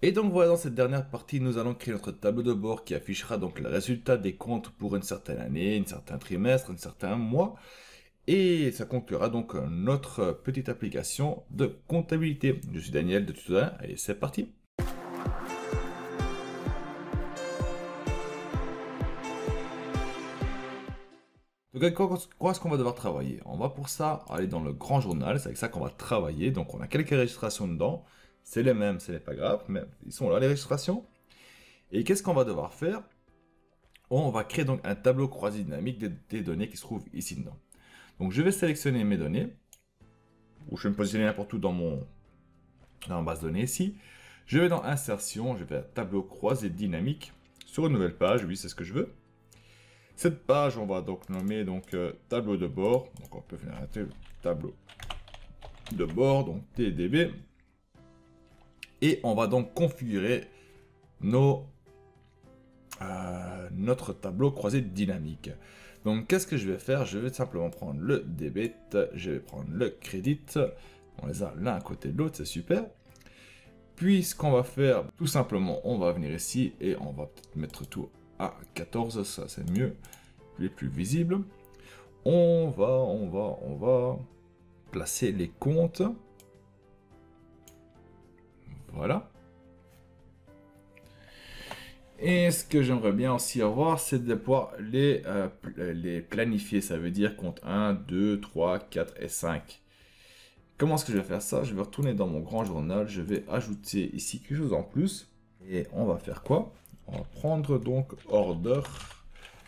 Et donc voilà, dans cette dernière partie, nous allons créer notre tableau de bord qui affichera donc le résultat des comptes pour une certaine année, un certain trimestre, un certain mois. Et ça conclura donc notre petite application de comptabilité. Je suis Daniel de Tutorin et c'est parti. Donc avec quoi est-ce qu'on va devoir travailler? On va pour ça aller dans le grand journal, c'est avec ça qu'on va travailler. Donc on a quelques registrations dedans, c'est les mêmes, ce n'est pas grave, mais ils sont là les registrations. Et qu'est-ce qu'on va devoir faire? On va créer donc un tableau croisé dynamique des données qui se trouvent ici dedans. Donc je vais sélectionner mes données, ou je vais me positionner n'importe où dans ma base de données ici. Je vais dans insertion, je vais à tableau croisé dynamique sur une nouvelle page, oui c'est ce que je veux. Cette page on va donc nommer tableau de bord, donc on peut venir à tableau de bord, donc TDB. Et on va donc configurer notre tableau croisé dynamique. Donc qu'est-ce que je vais faire? Je vais simplement prendre le debit, je vais prendre le crédit, on les a l'un à côté de l'autre, c'est super. Puis ce qu'on va faire, tout simplement, on va venir ici et on va peut-être mettre tout à 14, ça c'est mieux, plus visible. On va placer les comptes. Voilà. Et ce que j'aimerais bien aussi avoir, c'est de pouvoir les planifier. Ça veut dire compte 1, 2, 3, 4 et 5. Comment est-ce que je vais faire ça? Je vais retourner dans mon grand journal. Je vais ajouter ici quelque chose en plus. Et on va faire quoi? On va prendre donc order,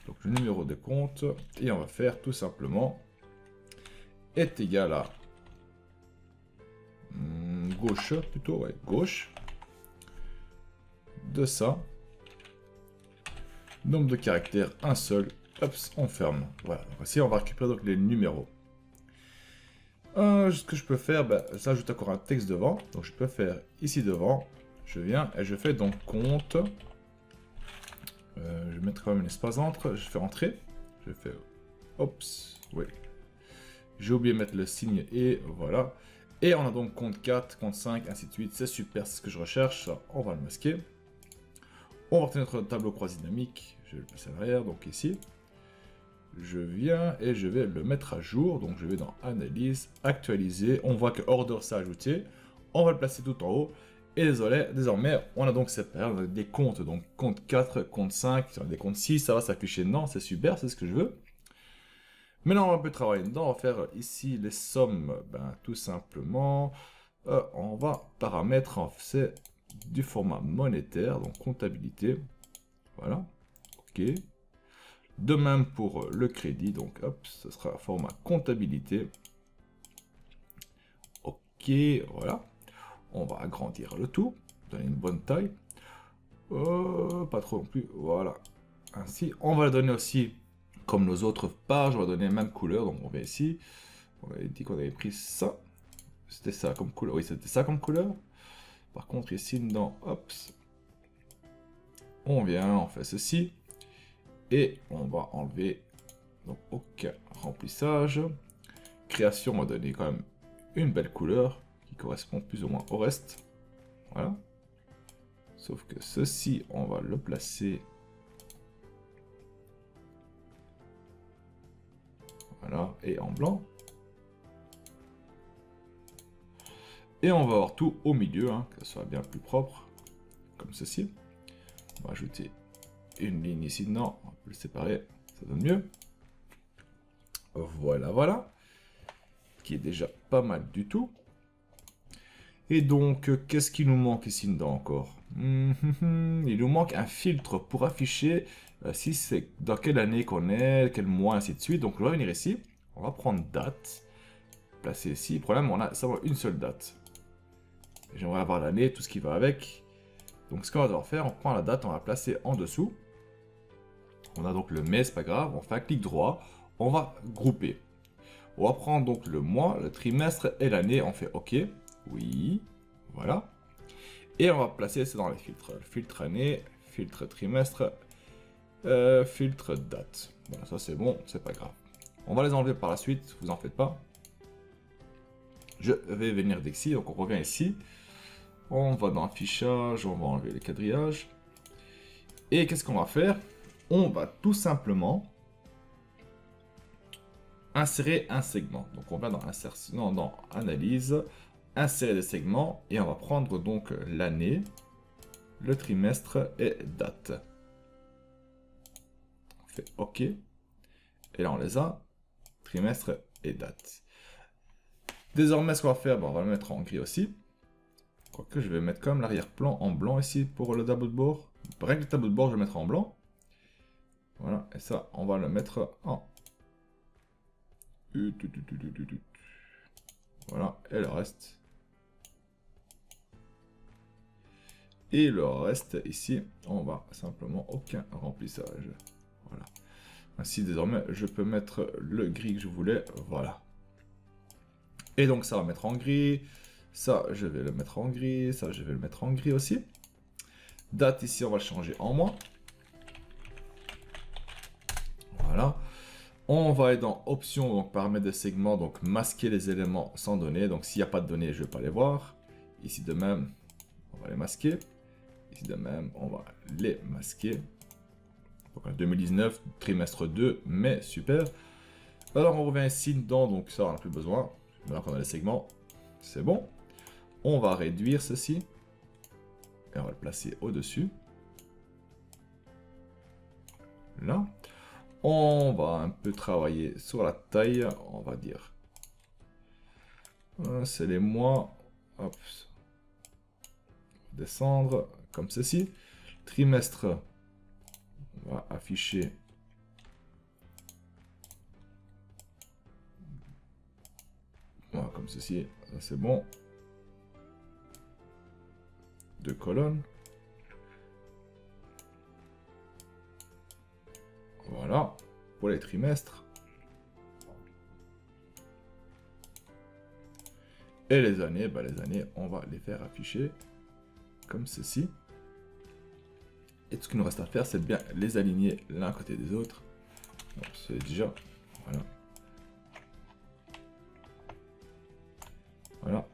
donc le numéro de compte. Et on va faire tout simplement est égal à gauche, plutôt, ouais, gauche. De ça. Nombre de caractères, un seul. Hop, on ferme. Voilà. Donc ici, on va récupérer donc les numéros. Ce que je peux faire, j'ajoute encore un texte devant. Donc je peux faire ici devant. Je viens et je fais donc compte. Je vais mettre quand même un espace entre. Je fais entrer. Je fais. Oups. Oui. J'ai oublié de mettre le signe et voilà. Et on a donc compte 4, compte 5, ainsi de suite. C'est super, c'est ce que je recherche. On va le masquer. On va retenir notre tableau croisé dynamique. Je vais le passer à l'arrière, donc ici. Je viens et je vais le mettre à jour. Donc je vais dans Analyse, Actualiser. On voit que Order s'est ajouté. On va le placer tout en haut. Et désormais, on a donc séparé des comptes. Donc compte 4, compte 5, des comptes 6, ça va s'afficher dedans. C'est super, c'est ce que je veux. Maintenant, on va un peu travailler dedans. On va faire ici les sommes. Tout simplement, on va paramètre, c'est du format monétaire, donc comptabilité. Voilà. OK. De même pour le crédit, donc hop, ce sera format comptabilité. OK, voilà. On va agrandir le tout, donner une bonne taille. Pas trop non plus, voilà. Ainsi, on va le donner aussi, comme nos autres pages, on va donner la même couleur. Donc on va ici, on avait dit qu'on avait pris ça. C'était ça comme couleur, oui c'était ça comme couleur. Par contre ici, dans, hop, on vient, on fait ceci. Et on va enlever, donc aucun remplissage. Création, on va donner quand même une belle couleur qui correspond plus ou moins au reste. Voilà. Sauf que ceci, on va le placer. Voilà, et en blanc. Et on va avoir tout au milieu, que ce soit bien plus propre, comme ceci. On va ajouter une ligne ici, non, on peut le séparer, ça donne mieux. Voilà, voilà. Qui est déjà pas mal du tout. Et donc, qu'est-ce qui nous manque ici dedans encore? Il nous manque un filtre pour afficher si c'est dans quelle année qu'on est, quel mois, ainsi de suite. Donc, on va venir ici, on va prendre date, placer ici. Le problème, on a seulement une seule date. J'aimerais avoir l'année, tout ce qui va avec. Donc, ce qu'on va devoir faire, on prend la date, on va la placer en dessous. On a donc le mai, c'est pas grave, on fait un clic droit, on va grouper. On va prendre donc le mois, le trimestre et l'année, on fait OK. Oui, voilà. Et on va placer ça dans les filtres. Filtre année, filtre trimestre, filtre date. Voilà, ça c'est bon, c'est pas grave. On va les enlever par la suite, vous en faites pas. Je vais venir d'ici, donc on revient ici. On va dans affichage, on va enlever les quadrillages. Et qu'est-ce qu'on va faire? On va tout simplement insérer un segment. Donc on va dans insertion, non, dans analyse, insérer des segments et on va prendre donc l'année, le trimestre et date. On fait OK. Et là on les a, trimestre et date. Désormais ce qu'on va faire, ben, on va le mettre en gris aussi. Quoique je vais mettre comme l'arrière-plan en blanc ici pour le tableau de bord. Rien que le tableau de bord je vais le mettre en blanc. Voilà, et ça on va le mettre en... Voilà, et le reste. Et le reste ici, on va simplement aucun remplissage. Voilà. Ainsi désormais je peux mettre le gris que je voulais. Voilà. Et donc ça va mettre en gris. Ça je vais le mettre en gris. Ça je vais le mettre en gris aussi. Date ici on va le changer en mois. Voilà. On va aller dans options, donc paramètres de segment, donc masquer les éléments sans données. Donc s'il n'y a pas de données, je ne vais pas les voir. Ici de même, on va les masquer. Ici de même, on va les masquer. Donc en 2019, trimestre 2, mais super. Alors on revient ici dedans, donc ça on n'a plus besoin. Maintenant qu'on a les segments, c'est bon. On va réduire ceci. Et on va le placer au-dessus. Là. On va un peu travailler sur la taille, on va dire. C'est les mois. Hop. Descendre comme ceci. Trimestre. On va afficher. Voilà, comme ceci. Ça c'est bon. 2 colonnes. Voilà, pour les trimestres. Et les années, bah les années, on va les faire afficher comme ceci. Et tout ce qu'il nous reste à faire, c'est de bien les aligner l'un à côté des autres. C'est déjà, voilà. Voilà,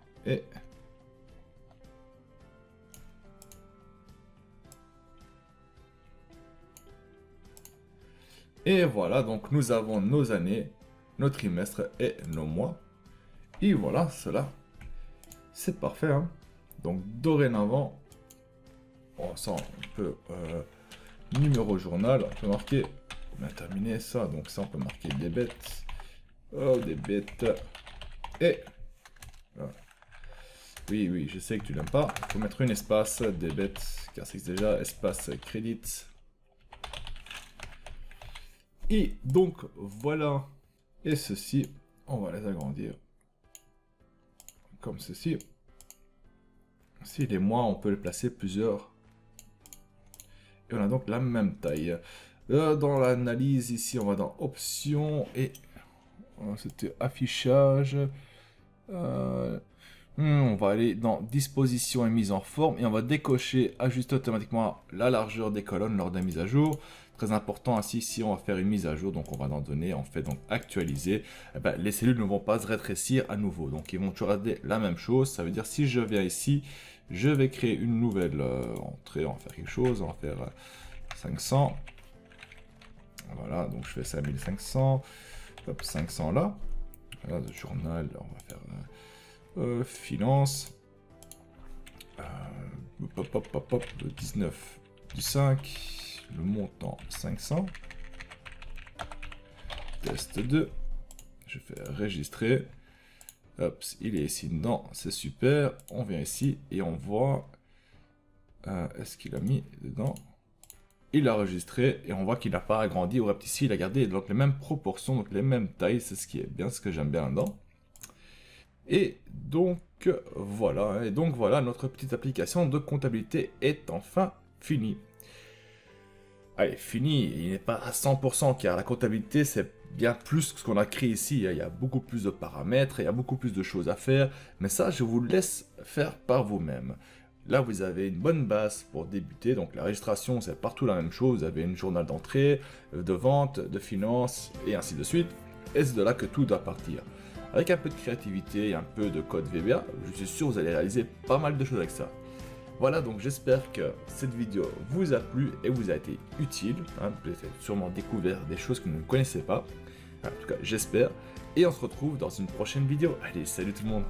et voilà, donc nous avons nos années, nos trimestres et nos mois. Et voilà, cela, c'est parfait. Hein. Donc dorénavant, ça on peut, numéro journal, on peut marquer, on a terminé ça, donc ça on peut marquer des bêtes. Oh, des bêtes. Et, voilà. Oui, oui, je sais que tu l'aimes pas. Il faut mettre un espace, des bêtes, car c'est déjà espace crédit. Et donc, voilà. Et ceci, on va les agrandir. Comme ceci. Si les mois, on peut les placer plusieurs. Et on a donc la même taille. Dans l'analyse, ici, on va dans Options. Et c'était affichage. On va aller dans Disposition et mise en forme. Et on va décocher, ajuster automatiquement la largeur des colonnes lors de la mise à jour. Très important ainsi, si on va faire une mise à jour, donc on va dans données, on fait donc actualiser, eh ben, les cellules ne vont pas se rétrécir à nouveau, donc ils vont toujours garder la même chose. Ça veut dire si je viens ici, je vais créer une nouvelle entrée, on va faire quelque chose, on va faire 500, voilà, donc je fais 5500, hop, 500 là, voilà, le journal, on va faire finance, le 19 du 5, le montant 500, test 2, je fais enregistrer, hop, il est ici dedans, c'est super, on vient ici et on voit, est-ce qu'il a mis dedans, il a enregistré et on voit qu'il n'a pas agrandi ou rapetissé, il a gardé donc les mêmes proportions, donc les mêmes tailles, c'est ce qui est bien, ce que j'aime bien dedans. Et donc voilà, notre petite application de comptabilité est enfin finie. Allez, fini, il n'est pas à 100% car la comptabilité c'est bien plus que ce qu'on a créé ici. Il y a beaucoup plus de paramètres, il y a beaucoup plus de choses à faire. Mais ça, je vous laisse faire par vous-même. Là, vous avez une bonne base pour débuter. Donc la registration, c'est partout la même chose. Vous avez une journal d'entrée, de vente, de finances et ainsi de suite. Et c'est de là que tout doit partir. Avec un peu de créativité et un peu de code VBA, je suis sûr que vous allez réaliser pas mal de choses avec ça. Voilà, donc j'espère que cette vidéo vous a plu et vous a été utile. Hein, vous avez sûrement découvert des choses que vous ne connaissez pas. En tout cas, j'espère. Et on se retrouve dans une prochaine vidéo. Allez, salut tout le monde!